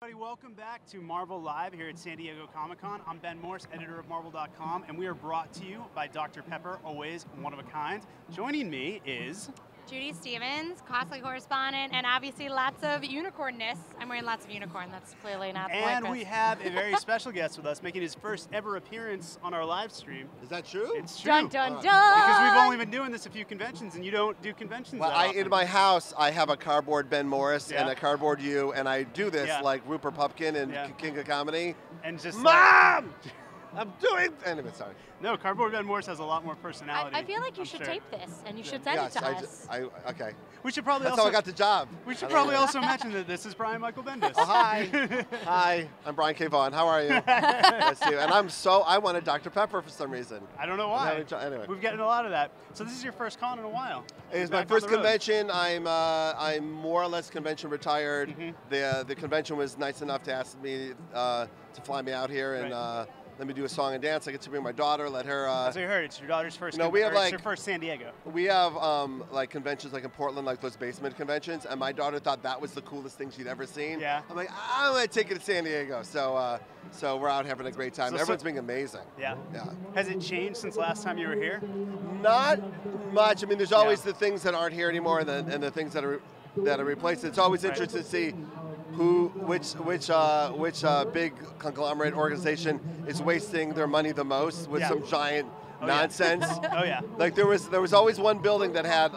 Everybody, welcome back to Marvel Live here at San Diego Comic-Con. I'm Ben Morse, editor of Marvel.com, and we are brought to you by Dr. Pepper, always one of a kind. Joining me is... Judy Stevens, cosplay correspondent, and obviously lots of unicornness. I'm wearing lots of unicorn, that's clearly not the And we have a very special guest with us, making his first ever appearance on our live stream. Is that true? It's true. Dun dun dun! Because we've only been doing this a few conventions, and you don't do conventions Well, that often. in my house, I have a cardboard Ben Morris and a cardboard you, and I do this like Rupert Pupkin and King of Comedy. And just Mom! I'm doing... Anyway, sorry. No, Cardboard Ben Morse has a lot more personality. I feel like you should tape this, and you should send it to us. Okay. We should probably That's also... how I got the job. We should probably also mention that this is Brian Michael Bendis. Oh, hi. Hi, I'm Brian K. Vaughan. How are you? Nice to see you. And I wanted Dr. Pepper for some reason. I don't know why. Anyway. We've gotten a lot of that. So this is your first con in a while. It is my first convention. I'm more or less convention retired. The convention was nice enough to ask me to fly me out here and let me do a song and dance. I get to bring my daughter, let her... As I heard, it's your daughter's first it's your first San Diego. We have like conventions like in Portland, like those basement conventions, and my daughter thought that was the coolest thing she'd ever seen. Yeah. I'm like, I'm going to take it to San Diego. So so we're out having a great time. Everyone's being amazing. Yeah. Yeah. Has it changed since last time you were here? Not much. I mean, there's always the things that aren't here anymore and the things that are replaced. It's always interesting to see which big conglomerate organization is wasting their money the most with some giant nonsense. Oh yeah. Like there was always one building that had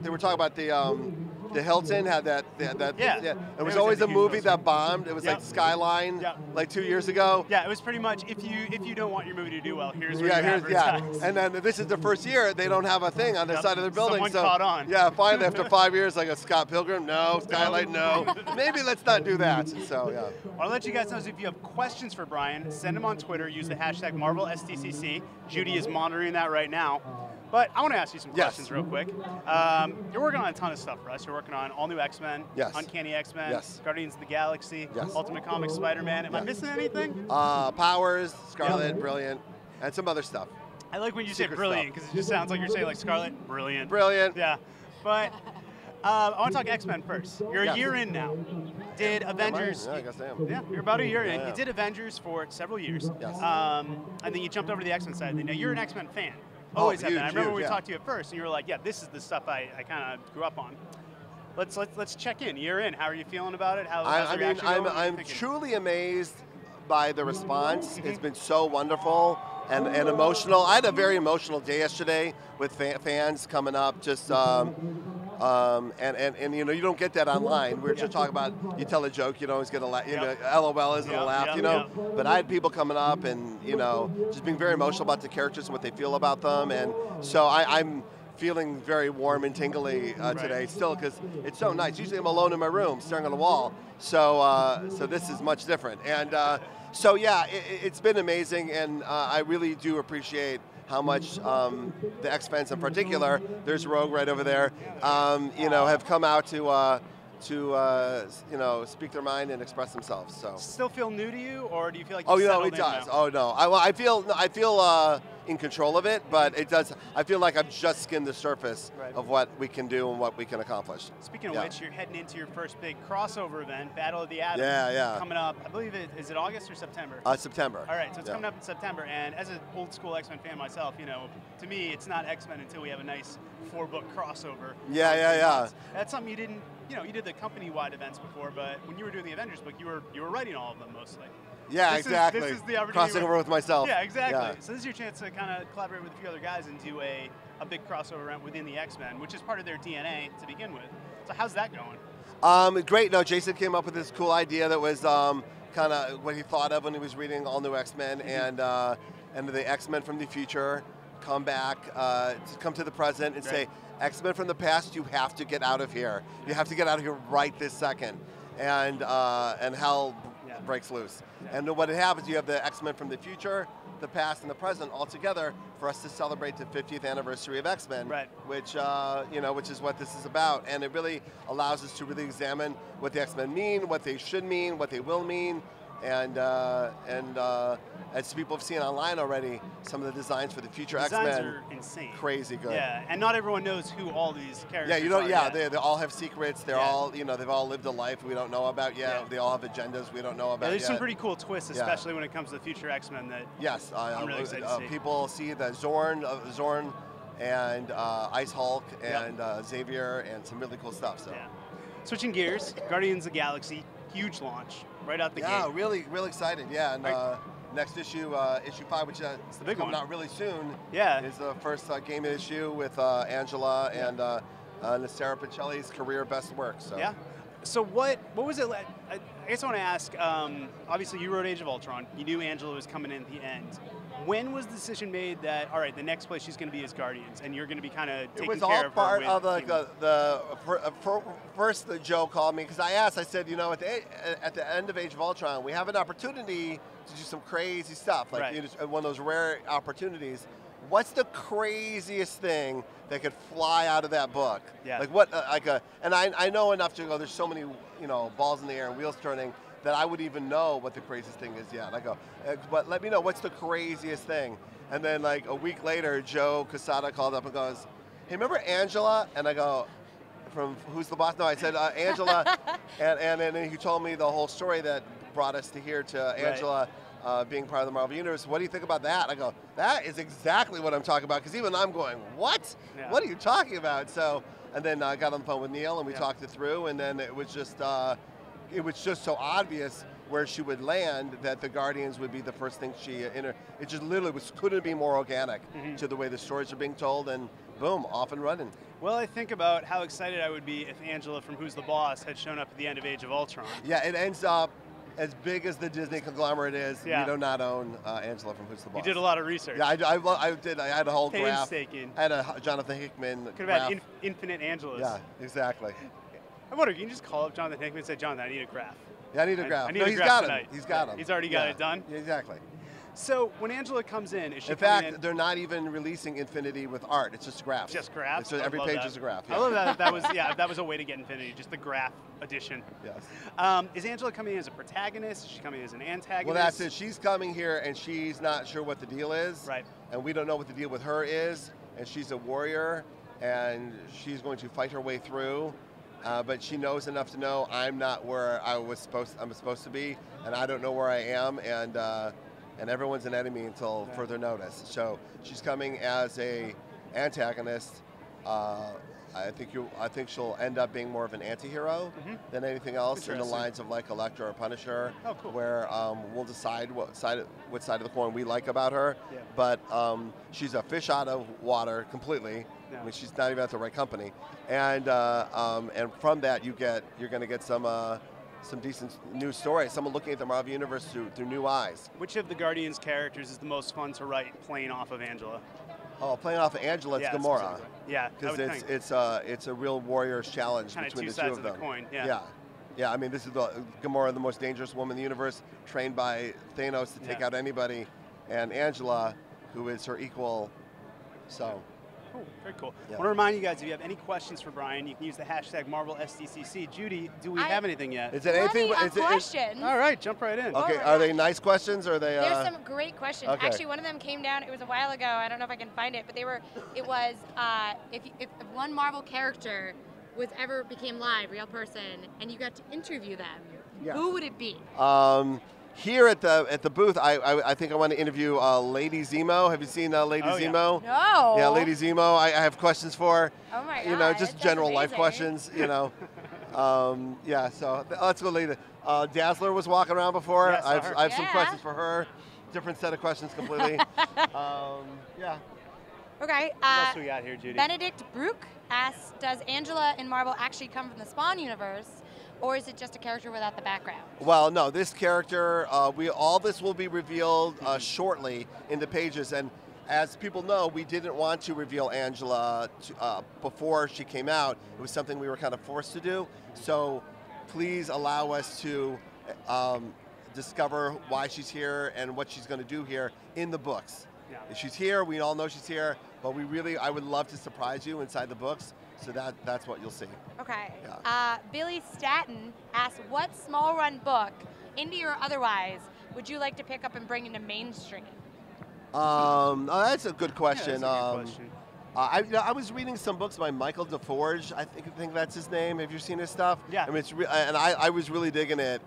they were talking about the Hilton had that. It was always a movie that bombed. It was like Skyline, like 2 years ago. Yeah, it was pretty much if you don't want your movie to do well, here's where you advertise. And then this is the first year they don't have a thing on the side of their building. Someone caught on. Yeah, finally after 5 years, like a Scott Pilgrim, no, Skylight, no. Maybe let's not do that. So yeah. I'll let you guys know if you have questions for Brian, send them on Twitter. Use the hashtag MarvelSDCC. Judy is monitoring that right now. But I want to ask you some questions real quick. You're working on a ton of stuff for us. You're working on all new X-Men, Uncanny X-Men, Guardians of the Galaxy, Ultimate Comics Spider-Man. Am I missing anything? Powers, Scarlet, Brilliant, and some other stuff. I like when you say brilliant because it just sounds like you're saying like Scarlet, brilliant. Brilliant. Yeah. But I want to talk X-Men first. You're a year in now. Did Avengers... Yeah, I guess I am. Yeah, you're about a year in. You did Avengers for several years. Yes. And then you jumped over to the X-Men side. Now, you're an X-Men fan. Always have been. I remember when we talked to you at first, and you were like, yeah, this is the stuff I kind of grew up on. Let's check in. You're in. How are you feeling about it? I'm truly amazed by the response. It's been so wonderful and emotional. I had a very emotional day yesterday with fans coming up, just and you know, you don't get that online. We were just talking about, you tell a joke, you don't always get a laugh. You know, LOL isn't a laugh, you know. But I had people coming up and, you know, just being very emotional about the characters and what they feel about them. And so I'm feeling very warm and tingly today still, because it's so nice. Usually I'm alone in my room staring at a wall. So so this is much different. And so yeah, it's been amazing, and I really do appreciate how much the X-Fans in particular, there's Rogue right over there, you know, have come out to you know, speak their mind and express themselves. So still feel new to you, or do you feel like you know, it does. Oh no, I feel in control of it, but it does. I feel like I've just skimmed the surface of what we can do and what we can accomplish. Speaking of which, you're heading into your first big crossover event, Battle of the Atoms. Yeah. Coming up, I believe is it August or September? September. All right, so it's coming up in September, and as an old school X-Men fan myself, you know, to me, it's not X-Men until we have a nice 4-book crossover. Yeah. That's something you didn't, you know, you did the company-wide events before, but when you were doing the Avengers book, you were writing all of them mostly. Yeah, exactly. This is the opportunity. Crossing over with myself. Yeah, exactly. So this is your chance to kind of collaborate with a few other guys and do a big crossover event within the X-Men, which is part of their DNA to begin with. So how's that going? Great. No, Jason came up with this cool idea that was kind of what he thought of when he was reading All New X-Men, and the X-Men from the future come back, to come to the present and say, X-Men from the past, you have to get out of here. You have to get out of here right this second. And hell breaks loose. And what happens, you have the X-Men from the future, the past, and the present all together for us to celebrate the 50th anniversary of X-Men, which you know, which is what this is about. And it really allows us to really examine what the X-Men mean, what they should mean, what they will mean, and as people have seen online already, some of the designs for the future X-Men are insane, crazy good. Yeah, and not everyone knows who all these characters. Yeah, you don't. Are Yeah, yet. they all have secrets. They're all, they've all lived a life we don't know about yet. Yeah. They all have agendas we don't know about There's yet. some pretty cool twists, especially when it comes to the future X-Men. That I'm really excited to see. People see that Zorn and Ice Hulk and Xavier and some really cool stuff. So. Yeah. Switching gears, Guardians of the Galaxy, huge launch right out the gate. Yeah, really excited. Yeah, and next issue, issue 5, which is the big coming one. out really soon. Yeah, is the first game issue with Angela and Sarah Pichelli's career best work. So. Yeah. So what was it like? I guess I want to ask. Obviously, you wrote Age of Ultron. You knew Angela was coming in at the end. When was the decision made that, all right, the next place she's going to be is Guardians, and you're going to be kind of taking care of her? It was all part of the first Joe called me because I asked. I said, at the end of Age of Ultron, we have an opportunity to do some crazy stuff, like one of those rare opportunities. What's the craziest thing that could fly out of that book? Yeah. Like what? And I know enough to go. There's so many, balls in the air and wheels turning that I would even know what the craziest thing is yet. And I go, but let me know what's the craziest thing. And then like a week later, Joe Quesada called up and goes, hey, remember Angela? And I go, from Who's the Boss? No, I said Angela, and then he told me the whole story that brought us to here to Angela. Being part of the Marvel Universe. What do you think about that? I go, that is exactly what I'm talking about, because even I'm going, what? Yeah. What are you talking about? So, and then I got on the phone with Neil and we talked it through, and then it was just so obvious where she would land that the Guardians would be the first thing she it just literally couldn't be more organic to the way the stories are being told, and boom, off and running. Well, I think about how excited I would be if Angela from Who's the Boss had shown up at the end of Age of Ultron. Yeah, it ends up as big as the Disney conglomerate is, we do not own Angela from Who's the Boss. You did a lot of research. Yeah, I did. I had a whole graph. Painstaking. I had a Jonathan Hickman Could have had infinite Angelas. Yeah, exactly. I wonder, can you just call up Jonathan Hickman and say, Jonathan, I need a graph? Yeah, I need a graph. I need a graph tonight. He's got him. He's already got it done? Yeah, exactly. So when Angela comes in, is she in fact, they're not even releasing Infinity with art. It's just graphs. Just graphs? It's every page is a graph. Yeah. I love that. That was a way to get Infinity, just the graph edition. Yes. Is Angela coming in as a protagonist? Is she coming in as an antagonist? Well, that's it. She's coming here, and she's not sure what the deal is. Right. And we don't know what the deal with her is. And she's a warrior, and she's going to fight her way through. But she knows enough to know I'm not where I'm supposed to be, and I don't know where I am, and everyone's an enemy until further notice. So she's coming as a antagonist. I think she'll end up being more of an anti-hero than anything else, in the lines of like Elektra or Punisher, where we'll decide what side of the coin we like about her. Yeah. But she's a fish out of water completely. Yeah. I mean, she's not even at the right company, and from that you're going to get some decent new stories. Someone looking at the Marvel Universe through new eyes. Which of the Guardians characters is the most fun to write playing off of Angela? Oh, playing off of Angela, it's Gamora. Yeah, because it's a real warrior's challenge between the two of them. Of the coin. Yeah. Yeah. I mean, this is Gamora, the most dangerous woman in the universe, trained by Thanos to take out anybody, and Angela, who is her equal. So. Cool, very cool. I want to remind you guys, if you have any questions for Brian, you can use the hashtag MarvelSDCC. Judy, do we have anything yet? Is it anything? Questions. All right, jump right in. Okay, are they nice questions or are they? There's some great questions. Okay. Actually, one of them came down. It was a while ago. I don't know if I can find it, but it was if one Marvel character became live, real person, and you got to interview them, who would it be? Here at the booth, I think I want to interview Lady Zemo. Have you seen Lady Zemo? No. Yeah, Lady Zemo. I have questions for. Oh my God. Just general life questions. Yeah. So let's go, Lady. Dazzler was walking around before. Yes, I have some questions for her. Different set of questions completely. Yeah. Okay. What else we got here, Judy? Benedict Brook asks, does Angela in Marvel actually come from the Spawn universe? Or is it just a character without the background? Well, no, this character, all this will be revealed shortly in the pages. And as people know, we didn't want to reveal Angela before she came out. It was something we were kind of forced to do. So please allow us to discover why she's here and what she's going to do here in the books. Yeah. If she's here, we all know she's here, but I would love to surprise you inside the books. So that's what you'll see. Okay. Yeah. Billy Staton asks, what small run book indie or otherwise, would you like to pick up and bring into mainstream? That's a good question. Yeah, that's a good question. I was reading some books by Michael DeForge. I think that's his name. Have you seen his stuff? Yeah. I mean, and I was really digging it.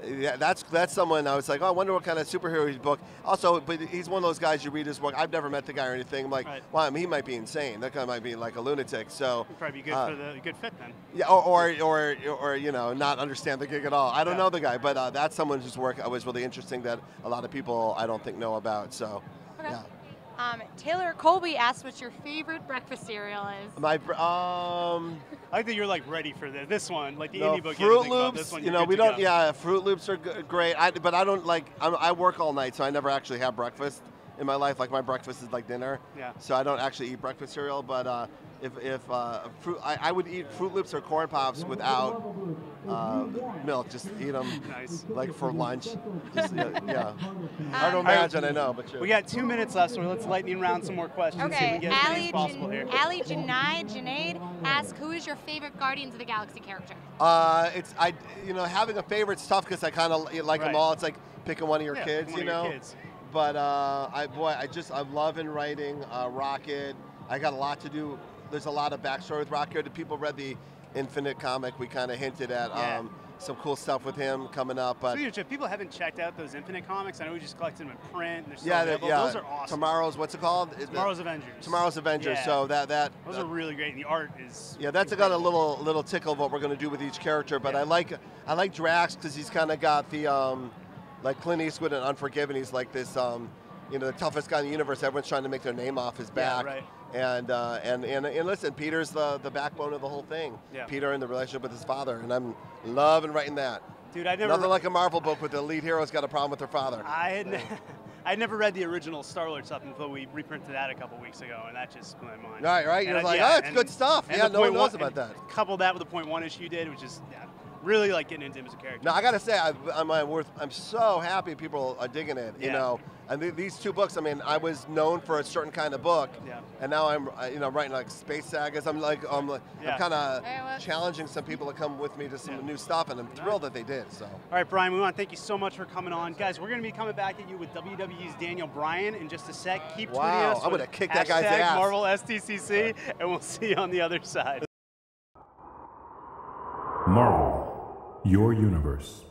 Yeah, that's someone I was like, oh, I wonder what kind of superhero book. Also, but he's one of those guys you read his book. I've never met the guy or anything. I'm like, right. Well, I mean, he might be insane. That guy might be like a lunatic. So It'd probably be good for the good fit then. Yeah, or you know, not understand the gig at all. I don't know the guy, but that's someone whose work was really interesting that a lot of people I don't think know about. So, okay. Yeah. Taylor Colby asked what your favorite breakfast cereal is. My I like that you're like ready for this one, like the indie book. Fruit Loops. This one, you know, we don't. Yeah, Fruit Loops are great. But I don't like. I work all night, so I never actually have breakfast in my life. Like my breakfast is like dinner. Yeah. So I don't actually eat breakfast cereal. But if fruit, I would eat Fruit Loops or Corn Pops without milk. Just eat them. Nice. Like for lunch. Just, yeah. I don't imagine. I know, but we got 2 minutes left, so let's lightning round some more questions. Okay. See if we get as many as possible here. Ali Junaid asks, who is your favorite Guardians of the Galaxy character? Having a favorite's tough because I kind of like them all. It's like picking one of your kids, you know. But I'm loving writing Rocket. I got a lot to do. There's a lot of backstory with Rocket. If people read the Infinite comic, we kind of hinted at some cool stuff with him coming up. But if people haven't checked out those Infinite comics, I know we just collected them in print. They're still those are awesome. Tomorrow's, what's it called? Tomorrow's Avengers. Tomorrow's Avengers. Yeah. So those are really great, and the art is. Yeah, that's got a little tickle of what we're going to do with each character. But I like Drax because he's kind of got the like Clint Eastwood in Unforgiven. He's like this the toughest guy in the universe. Everyone's trying to make their name off his back. Yeah, right. And listen, Peter's the backbone of the whole thing. Yeah. Peter and the relationship with his father, and I'm loving writing that. Dude, I never. Nothing like a Marvel book with the lead hero's got a problem with their father. I never read the original Star-Lord stuff until we reprinted that a couple weeks ago, and that just blew my mind. Right. You're like, oh, it's good stuff. Yeah, no one knows about that. Couple that with the .1 issue you did, which is really like getting into him as a character. Now I gotta say, I'm so happy people are digging it. You know, and these two books. I mean, I was known for a certain kind of book, and now I'm writing like space sagas. I'm kind of challenging some people to come with me to some new stuff, and I'm thrilled that they did. So. All right, Brian, we want to thank you so much for coming on, guys. We're going to be coming back at you with WWE's Daniel Bryan in just a sec. Keep tweeting us. I'm gonna kick that guy's ass. Marvel STCC, and we'll see you on the other side. Marvel, your universe.